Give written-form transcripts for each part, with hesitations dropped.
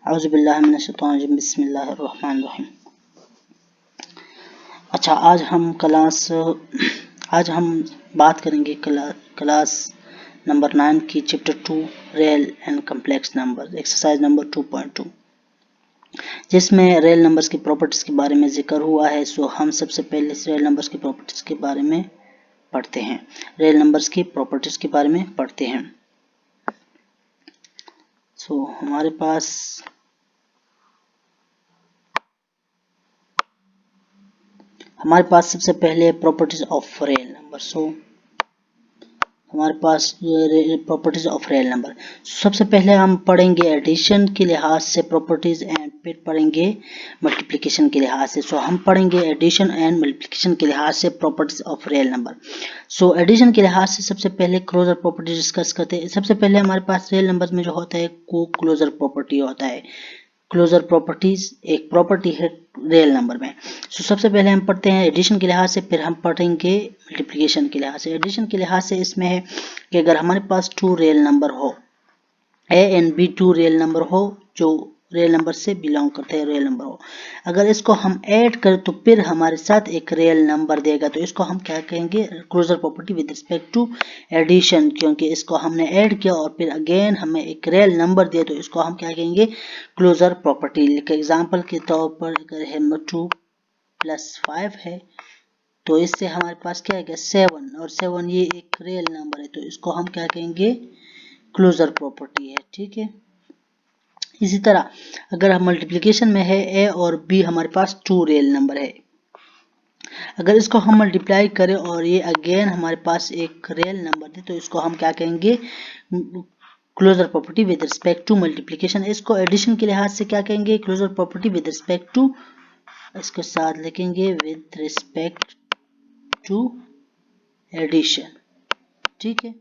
औज़ुबिल्लाहि मिनश्शैतानिर्रजीम बिस्मिल्लाहिर्रहमानिर्रहीम। अच्छा, आज हम बात करेंगे क्लास नंबर 9 की chapter 2 real and complex number exercise number 2.2, जिसमें रियल नंबर्स की प्रॉपर्टीज के बारे में जिक्र हुआ है। सो हम सबसे पहले रियल नंबर्स की प्रॉपर्टीज के बारे में पढ़ते हैं। रियल नंबर्स की प्रॉपर्टीज के बारे में पढ़ते हैं। सो हमारे पास सबसे पहले प्रॉपर्टीज ऑफ रियल नंबर। सो हमारे पास प्रॉपर्टीज ऑफ रियल नंबर, सबसे पहले हम पढ़ेंगे एडिशन के लिहाज से प्रॉपर्टीज एंड फिर पढ़ेंगे मल्टीप्लिकेशन के लिहाज से। सो हम पढ़ेंगे एडिशन एंड मल्टीप्लिकेशन के लिहाज से properties of real number. So addition के लिहाज से सबसे पहले क्लोजर प्रॉपर्टी डिस्कस करते हैं। सबसे पहले हमारे पास रियल नंबर्स में जो होता है को क्लोजर प्रॉपर्टी होता है। क्लोजर प्रॉपर्टीज एक प्रॉपर्टी है रियल नंबर में। सो सबसे पहले हम पढ़ते हैं एडिशन के लिहाज से, फिर हम पढ़ेंगे मल्टीप्लिकेशन के लिहाज से। एडिशन के लिहाज से इसमें है कि अगर हमारे पास 2 रियल नंबर हो, A and B 2 real number हो जो रियल नंबर से बिलोंग करते हैं, रियल नंबर हो, अगर इसको हम ऐड करें तो फिर हमारे साथ एक रियल नंबर देगा, तो इसको हम क्या कहेंगे, closure property with respect to addition. क्योंकि इसको हमने ऐड किया और फिर अगेन हमें एक रियल नंबर दिया, तो इसको हम क्या कहेंगे, क्लोजर प्रॉपर्टी। एग्जांपल के तौर पर अगर है 2 + 5 है तो इससे हमारे पास क्या है 7, और 7 ये एक रियल नंबर है, तो इसको हम क्या कहेंगे, क्लोजर प्रॉपर्टी है। ठीक है। इसी तरह अगर हम मल्टीप्लिकेशन में है ए और बी हमारे पास 2 रियल नंबर है, अगर इसको हम मल्टीप्लाई करें और ये अगेन हमारे पास एक रियल नंबर दे, तो इसको हम क्या कहेंगे, closure property with respect to multiplication. इसको एडिशन के लिहाज से क्या कहेंगे, closure property with respect to, इसके साथ लिखेंगे विद रिस्पेक्ट टू एडिशन। ठीक है।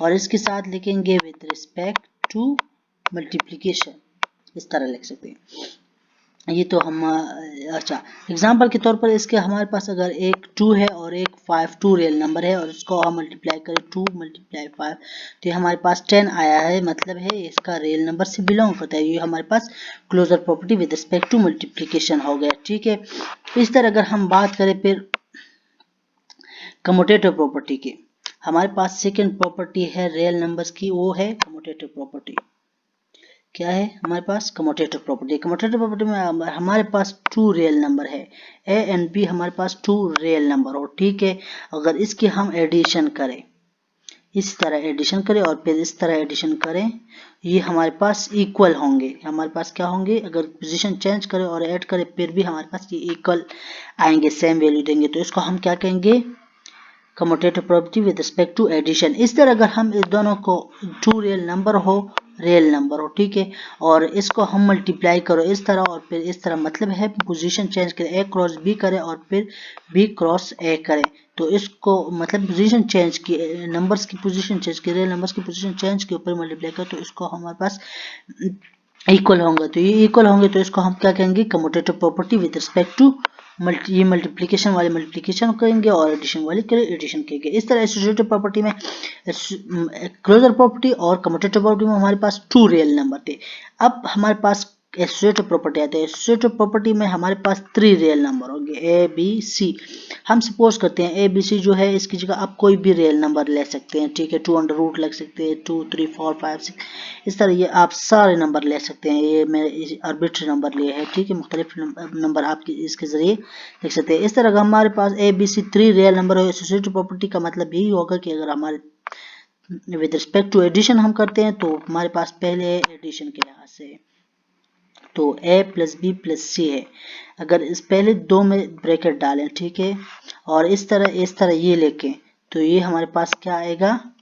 और इसके साथ लिखेंगे विद रिस्पेक्ट टू मल्टीप्लिकेशन, इस तरह लिख सकते हैं। ये तो हम अच्छा, एग्जांपल के तौर पर इसके हमारे पास अगर एक 2 है और एक 5, 2 रियल नंबर है और इसको हम मल्टीप्लाई करें 2 × 5, तो ये हमारे पास 10 आया है, मतलब है इसका रियल नंबर से बिलोंग करता है। ये हमारे पास closure property with respect to multiplication हो गया। ठीक है। इस तरह अगर हम बात करें फिर कम्यूटेटिव प्रॉपर्टी की, हमारे पास सेकेंड प्रॉपर्टी है रियल नंबर्स की, वो है कम्यूटेटिव प्रॉपर्टी। क्या है हमारे पास, कम्यूटेटिव प्रॉपर्टी। कम्यूटेटिव प्रॉपर्टी में हमारे पास 2 रियल नंबर है, ए एंड बी हमारे पास 2 रियल नंबर हो। ठीक है। अगर इसकी हम एडिशन करें, इस तरह एडिशन करें और फिर इस तरह एडिशन करें, ये हमारे पास इक्वल होंगे। हमारे पास क्या होंगे, अगर पोजीशन चेंज करें और ऐड करें फिर भी हमारे पास ये इक्वल आएंगे, सेम वैल्यू देंगे, तो इसको हम क्या कहेंगे, commutative property with respect to addition. इस तरह अगर हम इस दोनों को 2 रियल नंबर हो, ठीक है, और इसको हम मल्टीप्लाई करो इस तरह और फिर इस तरह, मतलब है पोजीशन चेंज करें, ए क्रॉस बी करें और फिर बी क्रॉस ए करें, तो इसको मतलब पोजीशन चेंज की, नंबर्स की पोजीशन चेंज की, रियल नंबर्स की पोजीशन चेंज के ऊपर मल्टीप्लाई करें, तो इसको हमारे पास इक्वल होंगे। तो ये इक्वल होंगे तो इसको हम क्या कहेंगे, commutative property with respect to ये मल्टीप्लिकेशन वाले मल्टीप्लिकेशन करेंगे और एडिशन वाले एडिशन करेंगे। इस तरह एसोसिएटिव प्रॉपर्टी में, क्लोजर प्रॉपर्टी और कम्यूटेटिव प्रॉपर्टी में हमारे पास 2 रियल नंबर थे। अब हमारे पास एसोसिएटिव प्रॉपर्टी आते हैं। एसोसिएटिव प्रॉपर्टी में हमारे पास 3 रियल नंबर होंगे, ए बी सी। हम सपोज करते हैं ए बी सी जो है, इसकी जगह आप कोई भी रियल नंबर ले सकते हैं। ठीक है। 2 लग सकते हैं, 2 3 4 5 6, इस तरह ये आप सारे नंबर ले सकते हैं। ये मैंने आर्बिट्री नंबर लिए है। ठीक है। मुख्तलिफ नंबर आप इसके जरिए लिख सकते हैं। इस तरह हमारे पास A B C 3 real number हो, एसोसिएटिव प्रॉपर्टी का मतलब यही होगा कि अगर हमारे विद रिस्पेक्ट टू एडिशन हम करते हैं तो हमारे पास पहले एडिशन के लिहाज से तो a + b + c है। अगर इस पहले 2 में ब्रैकेट डालें, ठीक है, और इस तरह ये लेके, तो ये हमारे पास क्या आएगा,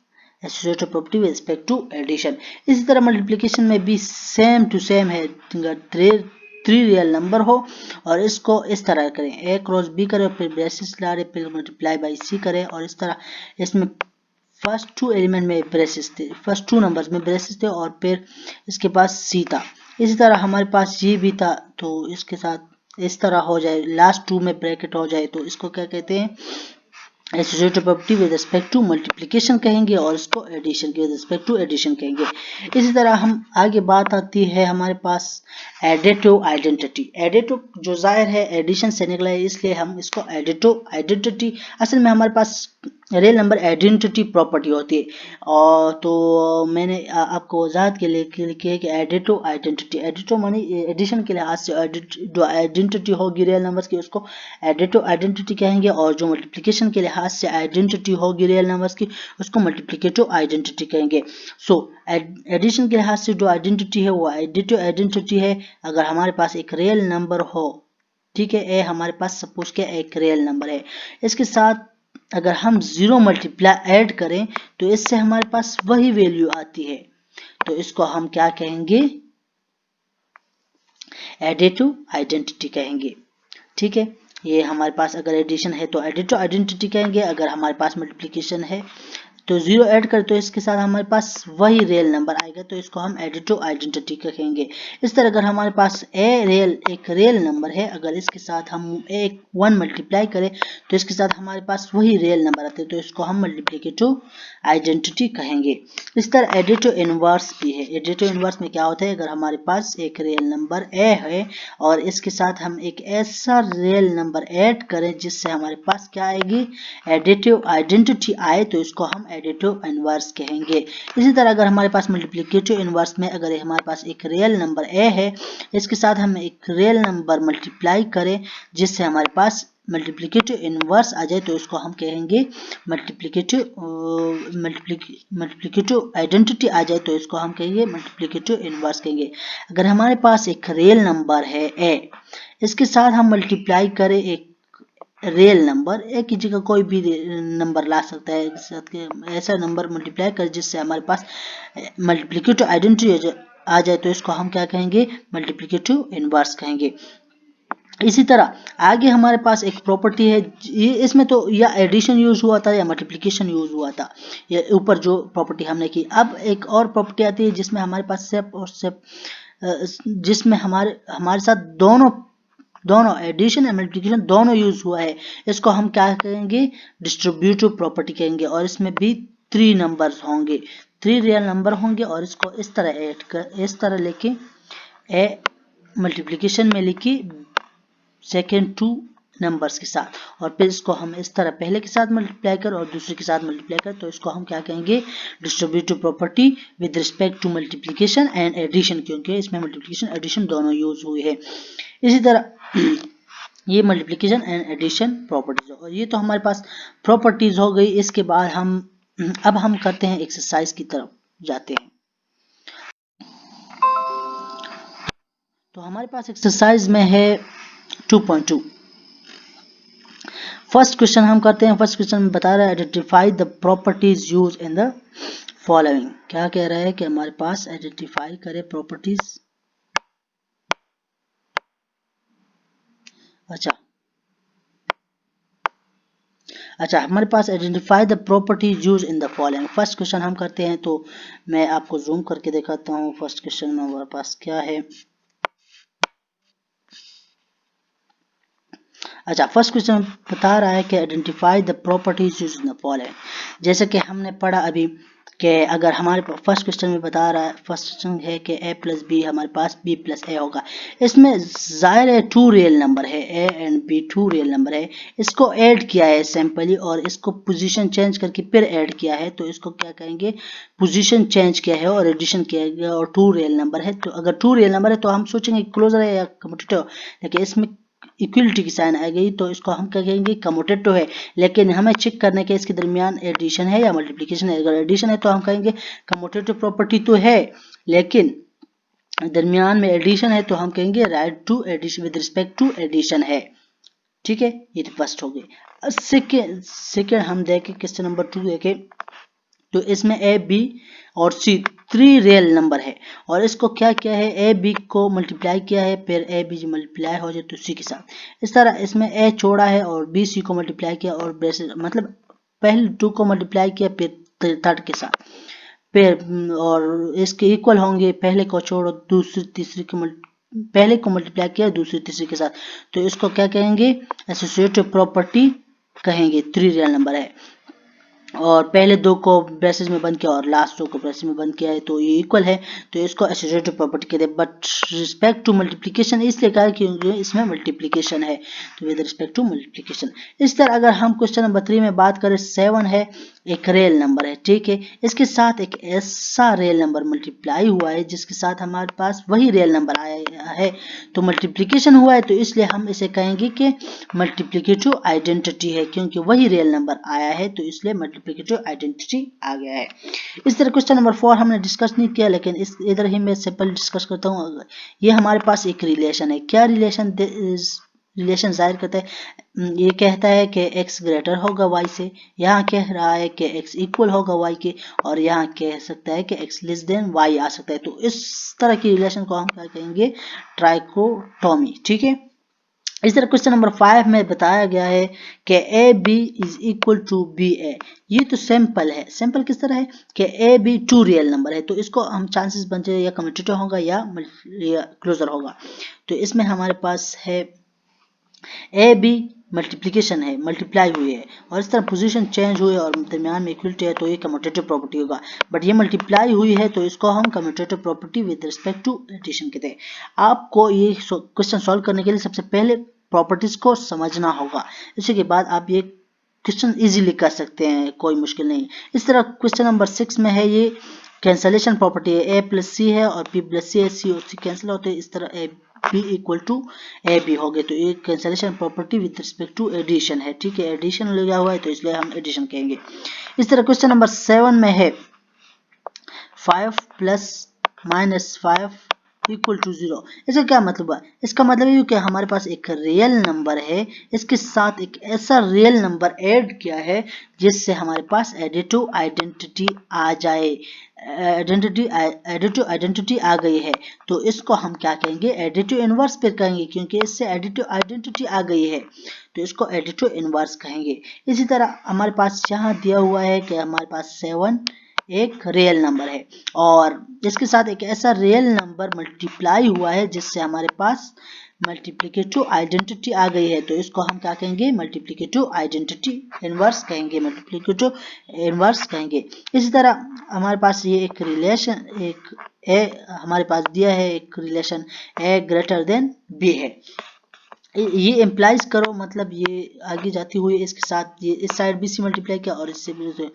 associative property with respect to addition. इसी तरह मल्टीप्लिकेशन में भी सेम टू सेम है। 3 रियल नंबर हो और इसको इस तरह करें, a क्रॉस b करें और फिर ब्रेसेस ला रहे, फिर मल्टीप्लाई बाई c करें, और इस तरह इसमें फर्स्ट 2 एलिमेंट में ब्रेसेस थे, फर्स्ट 2 नंबर्स में ब्रेसेस थे और फिर इसके पास c था। इसी तरह हमारे पास ये भी था, तो इसके साथ इस तरह हो जाए, लास्ट 2 में ब्रैकेट हो जाए, तो इसको क्या कहते हैं, associative property with respect to multiplication कहेंगे और इसको एडिशन के विद रिस्पेक्ट टू एडिशन कहेंगे। इसी तरह हम आगे बात आती है हमारे पास एडिटिव आइडेंटिटी। एडिटिव जो जाहिर है एडिशन से निकला है इसलिए हम इसको एडिटिव आइडेंटिटी, असल में हमारे पास रियल नंबर आइडेंटिटी प्रॉपर्टी होती है। और तो मैंने आपको वजाहत के लिए लिखी है कि एडिटिव आइडेंटिटी, एडिटिव मानी एडिशन के लिहाज से जो आइडेंटिटी होगी रियल नंबर्स की उसको एडिटिव आइडेंटिटी कहेंगे, और जो मल्टीप्लिकेशन के लिहाज से आइडेंटिटी होगी रियल नंबर्स की उसको मल्टीप्लिकेटिव आइडेंटिटी कहेंगे। सो एडिशन के लिहाज से जो आइडेंटिटी है वो एडिटिव आइडेंटिटी है। अगर हमारे पास एक रियल नंबर हो, ठीक है, ए हमारे पास सपोज के एक रियल नंबर है, इसके साथ अगर हम 0 मल्टीप्लाई ऐड करें तो इससे हमारे पास वही वैल्यू आती है, तो इसको हम क्या कहेंगे, एडिटिव आइडेंटिटी कहेंगे। ठीक है, ये हमारे पास अगर एडिशन है तो एडिटिव आइडेंटिटी कहेंगे, अगर हमारे पास मल्टीप्लिकेशन है तो 0 ऐड कर तो इसके साथ हमारे पास वही रियल नंबर आएगा, तो इसको हम एडिटिव आइडेंटिटी कहेंगे। इस तरह अगर हमारे पास एक रियल नंबर है, अगर इसके साथ हम 1 मल्टीप्लाई करें तो इसके साथ हमारे पास वही रियल नंबर आते हैं, तो इसको हम मल्टीप्लिकेटिव आइडेंटिटी कहेंगे। इस तरह एडिटिव इनवर्स भी है। एडिटिव इनवर्स में क्या होता है, अगर हमारे पास एक रियल नंबर ए है और इसके साथ हम एक ऐसा रियल नंबर ऐड करें जिससे हमारे पास क्या आएगी, एडिटिव आइडेंटिटी आए, तो इसको हम एडिटिव इनवर्स कहेंगे। इसी तरह अगर हमारे पास मल्टीप्लिकेटिव इनवर्स में अगर हमारे पास एक रियल नंबर ए है, इसके साथ हम एक रियल नंबर मल्टीप्लाई करें जिससे हमारे पास मल्टीप्लिकेटिव इनवर्स आ जाए, तो इसको हम कहेंगे मल्टीप्लिकेटिव आइडेंटिटी आ जाए, तो इसको हम कहेंगे मल्टीप्लिकेटिव इनवर्स कहेंगे। अगर हमारे पास एक रियल नंबर है ए, इसके साथ हम मल्टीप्लाई करें एक रियल नंबर, एक की जगह कोई भी नंबर ला सकता है, ऐसा नंबर मल्टीप्लाई कर जिससे हमारे पास मल्टीप्लिकेटिव आइडेंटिटी आ जाए, तो इसको हम क्या कहेंगे, मल्टीप्लिकेटिव इनवर्स कहेंगे। इसी तरह आगे हमारे पास एक प्रॉपर्टी है, इसमें तो या एडिशन यूज हुआ था या मल्टीप्लिकेशन यूज हुआ था, ये ऊपर जो प्रॉपर्टी हमने की। अब एक और प्रॉपर्टी आती है जिसमें हमारे पास सेप और सेप, जिसमें हमारे साथ दोनों एडिशन और मल्टीप्लिकेशन दोनों यूज हुआ है, इसको हम क्या कहेंगे, डिस्ट्रीब्यूटिव प्रॉपर्टी कहेंगे। और इसमें भी 3 नंबर्स होंगे, 3 रियल नंबर होंगे, और इसको इस तरह लेके ए मल्टीप्लिकेशन में लिखी सेकेंड 2 नंबर्स के साथ, और फिर इसको हम इस तरह पहले के साथ मल्टीप्लाई कर और दूसरे के साथ मल्टीप्लाई कर, तो इसको हम क्या कहेंगे, distributive property with respect to multiplication and addition, क्योंकि इसमें मल्टीप्लिकेशन एडिशन दोनों यूज हुए हैं। इसी तरह ये मल्टीप्लिकेशन एंड एडिशन प्रॉपर्टीज, और ये तो हमारे पास प्रॉपर्टीज हो गई। इसके बाद अब हम करते हैं एक्सरसाइज की तरफ जाते हैं। तो हमारे पास एक्सरसाइज में है 2.2। फर्स्ट क्वेश्चन हम करते हैं। फर्स्ट क्वेश्चन में बता रहा है identify the properties use in the following. क्या कह रहा है कि हमारे पास आइडेंटिफाई करे प्रॉपर्टीज। अच्छा हमारे पास identify the properties use in the following. First question हम करते हैं, तो मैं आपको जूम करके दिखाता हूँ। फर्स्ट क्वेश्चन में हमारे पास क्या है। अच्छा, फर्स्ट क्वेश्चन बता रहा है कि identify the properties used in the following. जैसे कि हमने पढ़ा अभी कि अगर हमारे फर्स्ट क्वेश्चन में बता रहा है, फर्स्ट क्वेश्चन है कि a प्लस बी हमारे पास b प्लस a होगा। इसमें जाहिर है 2 रियल नंबर है, a and b 2 real number है। इसको ऐड किया है सिंपली और इसको पोजीशन चेंज करके फिर ऐड किया है, तो इसको क्या कहेंगे, पोजीशन चेंज किया है और एडिशन किया गया और 2 रियल नंबर है। तो अगर 2 रियल नंबर है तो हम सोचेंगे क्लोजर है या कम्यूटेटिव, लेकिन इसमें इक्वलिटी की साइन आ गई तो इसको हम क्या कहेंगे, कम्यूटेटिव है। लेकिन हमें चेक करने के इसके दरमियान एडिशन है या मल्टीप्लिकेशन है। अगर एडिशन है तो हम कहेंगे कम्यूटेटिव प्रॉपर्टी तो है, लेकिन दरमियान में एडिशन है तो हम कहेंगे right to addition with respect to addition है। ठीक है, ये तो फर्स्ट हो गई। सेकेंड हम देखें, क्वेश्चन नंबर 2 देखें, तो इसमें ए बी और सी 3 रियल नंबर है और इसको क्या किया है, ए बी को मल्टीप्लाई किया है, फिर ए बी मल्टीप्लाई हो जाए तो सी के साथ। इस तरह इसमें ए छोड़ा है और बी सी को मल्टीप्लाई किया और ब्रेसेस मतलब पहले 2 को मल्टीप्लाई किया फिर थर्ड के साथ, फिर और इसके इक्वल होंगे, पहले को छोड़ो दूसरी तीसरी को पहले को मल्टीप्लाई किया दूसरी तीसरी के साथ, तो इसको क्या कहेंगे, एसोसिएटिव प्रॉपर्टी कहेंगे 3 रियल नंबर है, और पहले दो को ब्रेसेस में बंद किया और लास्ट दो को ब्रेसेस में बंद किया है तो ये इक्वल है, तो इसको एसोसिएटिव प्रॉपर्टी कहते हैं। बट रिस्पेक्ट टू मल्टीप्लिकेशन इसलिए कहा क्योंकि इसमें मल्टीप्लिकेशन है, तो विद रिस्पेक्ट टू मल्टीप्लिकेशन। इस तरह अगर हम क्वेश्चन नंबर 3 में बात करें, 7 है एक रियल नंबर है, ठीक है, इसके साथ एक ऐसा रियल नंबर मल्टीप्लाई हुआ है जिसके साथ हमारे पास वही रियल नंबर आया है, तो मल्टीप्लिकेशन हुआ है, तो इसलिए हम इसे कहेंगे कि मल्टीप्लिकेटिव आइडेंटिटी है, क्योंकि वही रियल नंबर आया है तो इसलिए मल्टीप्लिकेटिव आइडेंटिटी आ गया है। इस तरह क्वेश्चन नंबर 4 हमने डिस्कस नहीं किया, लेकिन इस इधर ही मैं सिंपल डिस्कस करता हूँ। ये हमारे पास एक रिलेशन है, क्या रिलेशन जाहिर करता है, ये कहता है कि x ग्रेटर होगा y से, यहाँ कह रहा है कि x इक्वल होगा y के, और यहाँ कह सकता है कि x लेस देन y आ सकता है, तो इस तरह की रिलेशन को हम क्या कहेंगे, ट्राइकोटोमी, ठीक है। इस तरह क्वेश्चन नंबर 5 में बताया गया है कि A B is equal to B A, ये तो सिंपल है। सिंपल किस तरह है कि ए बी 2 रियल नंबर है, तो इसको हम चांसेस बनते हैं या कम्यूटेटिव होगा या क्लोजर होगा, तो इसमें हमारे पास है ए बी मल्टीप्लिकेशन है, मल्टीप्लाई हुई है, और इस तरह पोजीशन चेंज हुई और दरमियान में इक्वलिटी है, तो ये कम्यूटेटिव प्रॉपर्टी होगा। बट ये मल्टीप्लाई हुई है तो इसको हम commutative property with respect to addition कहते हैं। आपको ये क्वेश्चन सॉल्व करने के लिए सबसे पहले प्रॉपर्टीज को समझना होगा, इसी के बाद आप ये क्वेश्चन इजीली कर सकते हैं, कोई मुश्किल नहीं। इस तरह क्वेश्चन नंबर 6 में है ये कैंसलेशन प्रॉपर्टी है, ए प्लस सी है और पी प्लस सी है, सी और सी कैंसिल होते हैं, इस तरह A B equal to A B हो गए, तो ये cancellation property with respect to addition है, ठीक है, एडिशन लिया हुआ है तो इसलिए हम एडिशन कहेंगे। इस तरह क्वेश्चन नंबर 7 में है 5 प्लस माइनस 5 इक्वल टू 0, इसका क्या मतलब है, इसका मतलब ये कि हमारे पास एक रियल नंबर है, इसके साथ एक ऐसा रियल नंबर ऐड किया है जिससे हमारे पास एडिटिव आइडेंटिटी आ जाए, एडिटिव आइडेंटिटी आ गई है, तो इसको हम क्या कहेंगे, एडिटिव इनवर्स पे कहेंगे, क्योंकि इससे एडिटिव आइडेंटिटी आ गई है तो इसको एडिटिव इनवर्स कहेंगे। इसी तरह हमारे पास यहाँ दिया हुआ है कि हमारे पास 7 एक रियल नंबर है और इसके साथ एक ऐसा रियल नंबर मल्टीप्लाई हुआ है जिससे हमारे पास मल्टीप्लिकेटिव आइडेंटिटी आ गई है, तो इसको हम क्या कहेंगे, मल्टीप्लिकेटिव आइडेंटिटी इनवर्स कहेंगे, मल्टीप्लिकेटिव इनवर्स कहेंगे। इसी तरह हमारे पास ये एक रिलेशन, एक ए हमारे पास दिया है, एक रिलेशन ए ग्रेटर देन बी है, ये इम्प्लाइज करो, मतलब ये आगे जाती हुई इसके साथ ये इस साइड भी सी मल्टीप्लाई किया और इससे भी,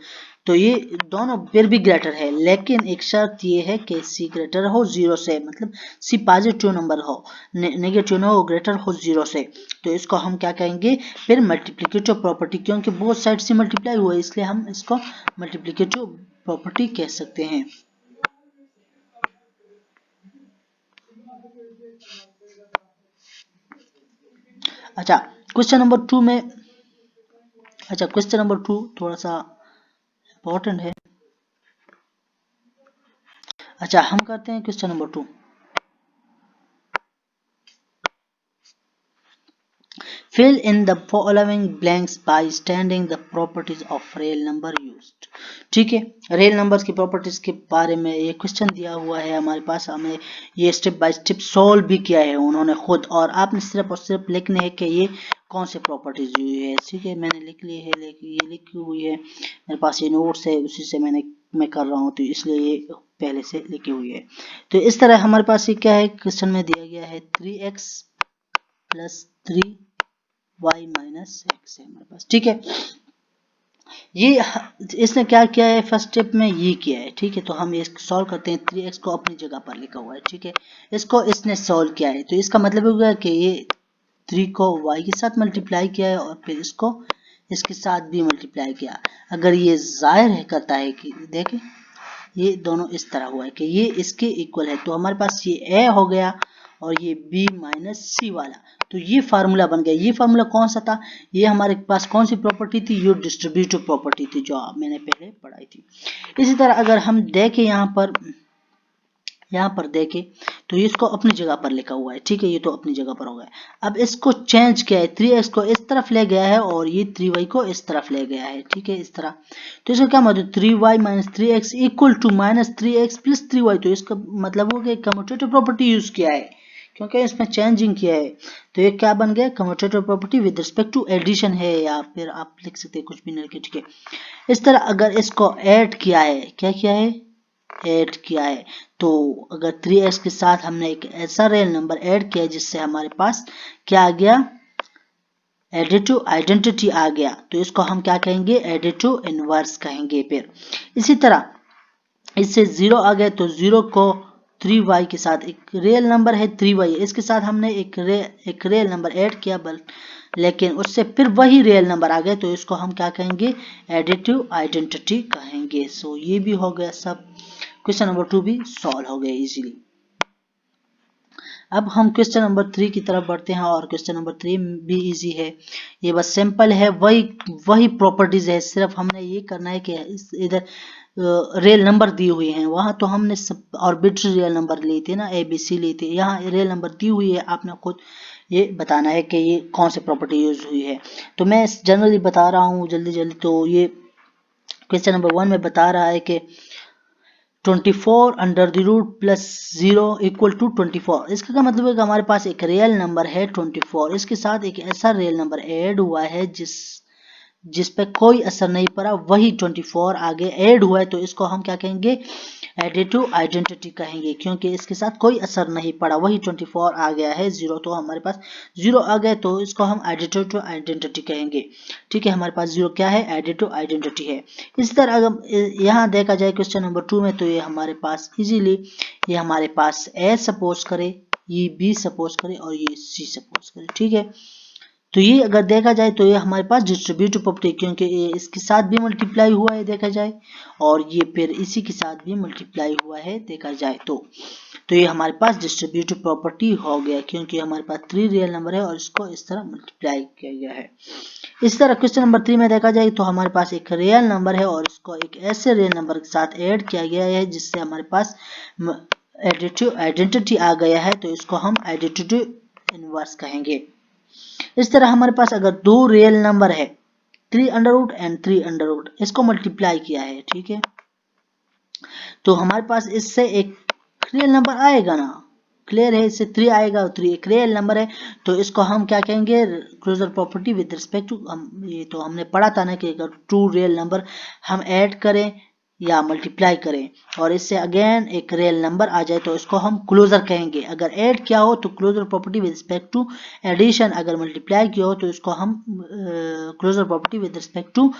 तो ये दोनों फिर भी ग्रेटर है, लेकिन एक शर्त ये है कि सी ग्रेटर हो 0 से, मतलब सी पॉजिटिव नंबर हो, नेगेटिव ना हो, ग्रेटर हो 0 से, तो इसको हम क्या कहेंगे, फिर मल्टीप्लिकेटिव प्रॉपर्टी, क्योंकि बोथ साइड से मल्टीप्लाई हुआ है इसलिए हम इसको मल्टीप्लिकेटिव प्रॉपर्टी कह सकते हैं। अच्छा क्वेश्चन नंबर 2 में, अच्छा क्वेश्चन नंबर 2 थोड़ा सा इम्पोर्टेंट है। अच्छा हम करते हैं question number 2। Fill in the following blanks by stating the properties of real number used। ठीक है, रियल नंबर्स की प्रॉपर्टीज के बारे में ये क्वेश्चन दिया हुआ है हमारे पास, हमें ये स्टेप बाय स्टेप सॉल्व भी किया है उन्होंने खुद, और आपने सिर्फ और सिर्फ लिखने है कि ये कौन से प्रॉपर्टीज हुई है, ठीक है, मैंने लिख ली है, ये लिखी हुई है मेरे पास, ये नोट्स है उसी से मैं कर रहा हूँ, तो इसलिए ये पहले से लिखी हुई है। तो इस तरह हमारे पास ये क्या है, क्वेश्चन में दिया गया है 3x plus 3y minus x है हमारे पास, ठीक है, ये इसने क्या किया है, फर्स्ट स्टेप में ये किया है, ठीक है, तो हम इसको सॉल्व करते हैं। 3x को अपनी जगह पर लिखा हुआ है, ठीक है, इसको इसने सॉल्व किया है, तो इसका मतलब होगा कि ये 3 को y के साथ मल्टीप्लाई किया है और फिर इसको इसके साथ भी मल्टीप्लाई किया। अगर ये जाहिर है करता है कि देखें ये दोनों इस तरह हुआ है कि ये इसके इक्वल है, तो हमारे पास ये a हो गया और ये b माइनस सी वाला, तो ये फार्मूला बन गया। ये फार्मूला कौन सा था, ये हमारे पास कौन सी प्रॉपर्टी थी, ये डिस्ट्रीब्यूटिव प्रॉपर्टी थी जो मैंने पहले पढ़ाई थी। इसी तरह अगर हम देखें यहाँ पर देखें तो इसको अपनी जगह पर लिखा हुआ है, ठीक है, ये तो अपनी जगह पर हो गया। अब इसको चेंज किया है, 3x को इस तरफ ले गया है और ये 3y को इस तरफ ले गया है, ठीक है, इस तरह, तो इसका क्या मतलब 3y minus 3x equal to minus 3x plus 3y, तो इसका मतलब हो गया कम्यूटेटिव प्रॉपर्टी यूज किया है, क्योंकि इसमें चेंजिंग किया है। तो ये क्या बन गया, commutative property with respect to addition है, या फिर आप लिख सकते हैं कुछ भी नहीं, ठीक है। इस तरह अगर इसको ऐड किया है, क्या किया है, ऐड किया है, तो अगर 3x के साथ हमने एक ऐसा रियल नंबर ऐड किया जिससे हमारे पास क्या आ गया, एडिटिव आइडेंटिटी आ गया, तो इसको हम क्या कहेंगे, एडिटिव इनवर्स कहेंगे। फिर इसी तरह इससे 0 आ गया, तो 0 को 3y के साथ, एक रियल नंबर है 3y, इसके साथ हमने एक रियल नंबर ऐड किया, लेकिन उससे फिर वही रियल नंबर आ गया, तो इसको हम क्या कहेंगे, एडिटिव आइडेंटिटी कहेंगे। सो ये भी हो गया सब, क्वेश्चन नंबर 2 भी सॉल्व हो गया इजीली। अब हम क्वेश्चन नंबर 3 की तरफ बढ़ते हैं, और क्वेश्चन नंबर 3 भी इजी है, ये बस सिंपल है, वही प्रॉपर्टीज है, सिर्फ हमने ये करना है कि इधर रियल नंबर दी हुई हैं, वहां तो हमने ऑर्बिट्ररी रियल नंबर लिए थे ना, ABC लिए थे, यहाँ रियल नंबर दी हुई है, आपने खुद ये बताना है कि ये कौन सी प्रॉपर्टी यूज हुई है। तो मैं जनरली बता रहा हूँ जल्दी जल्दी। तो ये क्वेश्चन नंबर 1 में बता रहा है कि 24 under the root plus 0 equal to 24। इसका क्या मतलब है कि हमारे पास एक रियल नंबर है 24, इसके साथ एक ऐसा रियल नंबर ऐड हुआ है जिस पे कोई असर नहीं पड़ा, वही 24 आगे ऐड हुआ है, तो इसको हम क्या कहेंगे, एडिटिव आइडेंटिटी कहेंगे, क्योंकि इसके साथ कोई असर नहीं पड़ा, वही 24 आ गया है, 0 तो हमारे पास 0 आ गया, तो इसको हम एडिटिव आइडेंटिटी कहेंगे। ठीक है, हमारे पास 0 क्या है, एडिटिव आइडेंटिटी है। इस तरह अगर यहाँ देखा जाए क्वेश्चन नंबर 2 में, तो ये हमारे पास इजीली, ये हमारे पास A सपोज करे, ये B सपोज करे, और ये C सपोज करे। ठीक है, तो ये अगर देखा जाए तो ये हमारे पास डिस्ट्रीब्यूटिव प्रॉपर्टी, क्योंकि ये इसके साथ भी मल्टीप्लाई हुआ है देखा जाए, और ये फिर इसी के साथ भी मल्टीप्लाई हुआ है देखा जाए, तो ये हमारे पास डिस्ट्रीब्यूटिव प्रॉपर्टी हो गया, क्योंकि हमारे पास 3 रियल नंबर है और इसको इस तरह मल्टीप्लाई किया गया है। इस तरह क्वेश्चन नंबर 3 में देखा जाए तो हमारे पास एक रियल नंबर है और इसको एक ऐसे रियल नंबर के साथ ऐड किया गया है जिससे हमारे पास एडिटिव आइडेंटिटी आ गया है, तो इसको हम एडिटिव इनवर्स कहेंगे। इस तरह हमारे पास अगर दो रियल नंबर है 3 under root and 3 under root, इसको मल्टीप्लाई किया है, ठीक है, तो हमारे पास इससे एक रियल नंबर आएगा ना, क्लियर है, इससे 3 आएगा और 3 एक रियल नंबर है, तो इसको हम क्या कहेंगे, closure property with respect to, ये तो हमने पढ़ा था ना कि अगर 2 रियल नंबर हम ऐड करें या मल्टीप्लाई करें और इससे अगेन एक रियल नंबर आ जाए, तो इसको हम क्लोजर कहेंगे। अगर ऐड किया हो तो closure property with respect to addition, अगर मल्टीप्लाई किया हो तो इसको हम closure property with respect to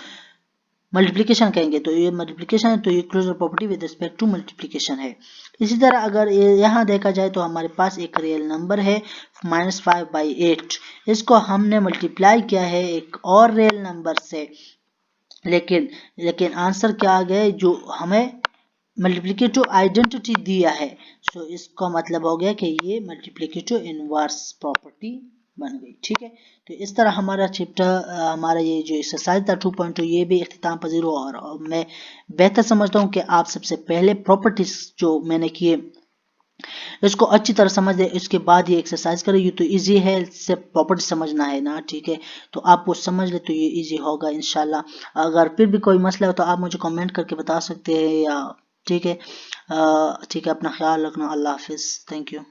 multiplication कहेंगे। तो ये मल्टीप्लिकेशन है, तो ये closure property with respect to multiplication है। इसी तरह अगर यहाँ देखा जाए तो हमारे पास एक रियल नंबर है -5/8, इसको हमने मल्टीप्लाई किया है एक और रियल नंबर से, लेकिन आंसर क्या आ गया, जो हमें मल्टीप्लिकेटिव आइडेंटिटी दिया है, तो इसका मतलब हो गया कि ये मल्टीप्लिकेटिव इनवर्स प्रॉपर्टी बन गई। ठीक है, तो इस तरह हमारा चैप्टर, हमारा ये जो एक्सरसाइज था 2.2 ये भी इख्तिताम पजीर हुआ, और मैं बेहतर समझता हूँ कि आप सबसे पहले प्रॉपर्टीज जो मैंने किए इसको अच्छी तरह समझ ले, इसके बाद ये एक्सरसाइज करें, ये तो इजी है, सिर्फ प्रॉपर्टी समझना है ना, ठीक है, तो आप वो समझ ले तो ये इजी होगा इंशाल्लाह। अगर फिर भी कोई मसला हो तो आप मुझे कमेंट करके बता सकते हैं, या ठीक है, ठीक है, अपना ख्याल रखना, अल्लाह हाफिज, थैंक यू।